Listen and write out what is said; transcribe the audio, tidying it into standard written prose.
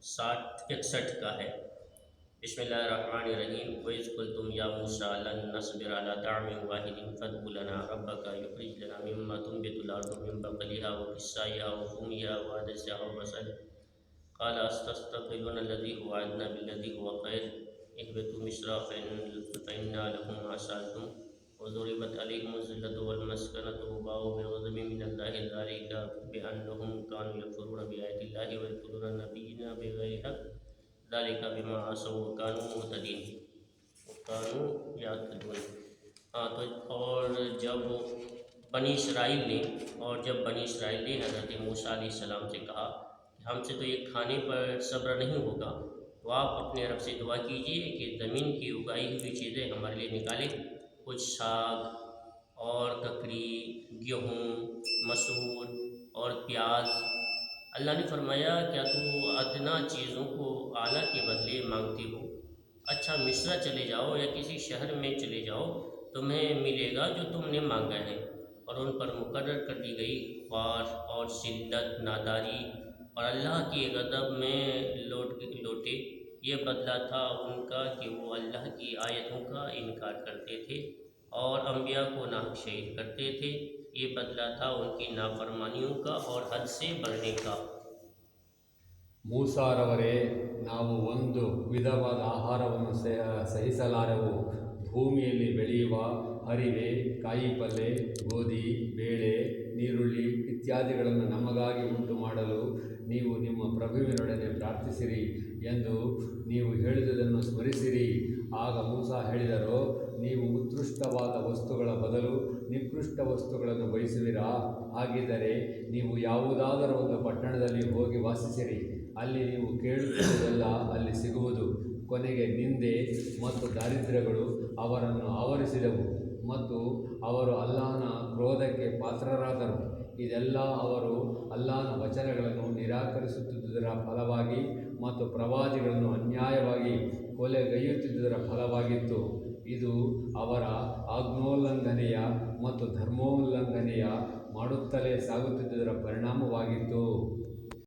61 का है। बिस्मिल्लाहिर्रहमानिर्रहीम। वइज़ क़ुल्तुम या मूसा लन नस्बिर अला तअमिन वाहिदिन फदउ लना रब्बका युख़रिज लना मिम्मा तुंबितुल अर्दु मिन बक़लिहा व किस्साइहा व फूमिहा व अदसिहा व बसल क़ाल अस्तस्ताग़िथूना अल्लज़ी हुवा अदना बिल्लज़ी हुवा ख़ैर इहबितू मिस्रा फ़इन्ना लकुम मा सअलतुम व ज़ुरिबत अलैहिमुज़ ज़िल्लतु वल मस्कनतु व बाउ बिग़ज़बिन मिनल्लाहि ज़ालिका बिअन्नहुम कानू यकफ़ुरूना बिआयातिल्लाहि व यक़्तुलूना नबिय्यीना बिग़ैरि हक़्क़ ज़ालिका बिमा असौ व कानू मुअ्तदीन व कानू यातदून। हाँ, तो जब बनी इसराइल ने हज़रत मूसा अलैहिस्सलाम से कहा कि हमसे तो ये खाने पर सब्र नहीं होगा, तो आप अपने रब से दुआ कीजिए कि ज़मीन की उगाई हुई चीज़ें हमारे लिए निकाले, कुछ साग और ककड़ी, गेहूँ, मसूर और प्याज। अल्लाह ने फरमाया, क्या तू अदना चीज़ों को आला के बदले मांगती हो? अच्छा, मिस्र चले जाओ या किसी शहर में चले जाओ, तुम्हें मिलेगा जो तुमने मांगा है। और उन पर मुकर्रर कर दी गई ख्वार और शिद्दत, नादारी और अल्लाह की गज़ब में लौटे। ये बदला था उनका कि वो अल्लाह की आयतों का इनकार करते थे और अम्बिया को नाहक शहीद करते थे। ये बदला था उनकी नाफरमानियों का और हद से बढ़ने का। ಮೂಸಾರವರೇ, ನಾವು ಒಂದು ವಿಧವಾದ ಆಹಾರವನ್ನು ಸಹಿಸಲಾರೆವು. ಭೂಮಿಯಲ್ಲಿ ಬೆಳೆಯುವ ಹರಿವೆ, ಕಾಯಿಪಲ್ಲೆ, ಗೋಧಿ, ಬೇಳೆ, ನೀರುಳ್ಳಿ ಇತ್ಯಾದಿಗಳನ್ನು ನಮಗಾಗಿ ಉಂಟು ಮಾಡಲು ನೀವು ನಿಮ್ಮ ಪ್ರಭುವಿನೊಡನೆ ಪ್ರಾರ್ಥಿಸಿರಿ ಎಂದು ನೀವು ಹೇಳಿದುದನ್ನು ಸ್ಮರಿಸಿರಿ. ಆಗ ಮೂಸಾ ಹೇಳಿದರು, ನೀವು ಉತ್ಕೃಷ್ಟವಾದ ವಸ್ತುಗಳ ಬದಲು ನಿಕೃಷ್ಟ ವಸ್ತುಗಳನ್ನು ಬಯಸುವಿರಾ? ಹಾಗಿದ್ದರೆ ನೀವು ಯಾವುದಾದರೂ ಒಂದು ಪಟ್ಟಣದಲ್ಲಿ ಹೋಗಿ ವಾಸಿಸಿರಿ. ಅಲ್ಲಿ ನೀವು ಕೇಳುತ್ತಿರುವುದೆಲ್ಲ ಅಲ್ಲಿ ಸಿಗುವುದು. ಕೊನೆಗೆ ನಿಂದೆ ಮತ್ತು ದಾರಿದ್ರ್ಯಗಳು ಅವರನ್ನು ಆವರಿಸಿದವು ಮತ್ತು ಅವರು ಅಲ್ಲಾಹನ ಕ್ರೋಧಕ್ಕೆ ಪಾತ್ರರಾದರು. ಇದೆಲ್ಲ ಅವರು ಅಲ್ಲಾಹನ ವಚನಗಳನ್ನು ನಿರಾಕರಿಸುತ್ತಿದ್ದುದರ ಫಲವಾಗಿ ಮತ್ತು ಪ್ರವಾದಿಗಳನ್ನು ಅನ್ಯಾಯವಾಗಿ ಕೊಲೆಗೈಯುತ್ತಿದ್ದುದರ ಫಲವಾಗಿತ್ತು. ಇದು ಅವರ ಆಜ್ಞೋಲ್ಲಂಘನೆಯ ಮತ್ತು ಧರ್ಮೋಲ್ಲಂಘನೆಯ ಮಾಡುತ್ತಲೇ ಸಾಗುತ್ತಿದ್ದುದರ ಪರಿಣಾಮವಾಗಿತ್ತು.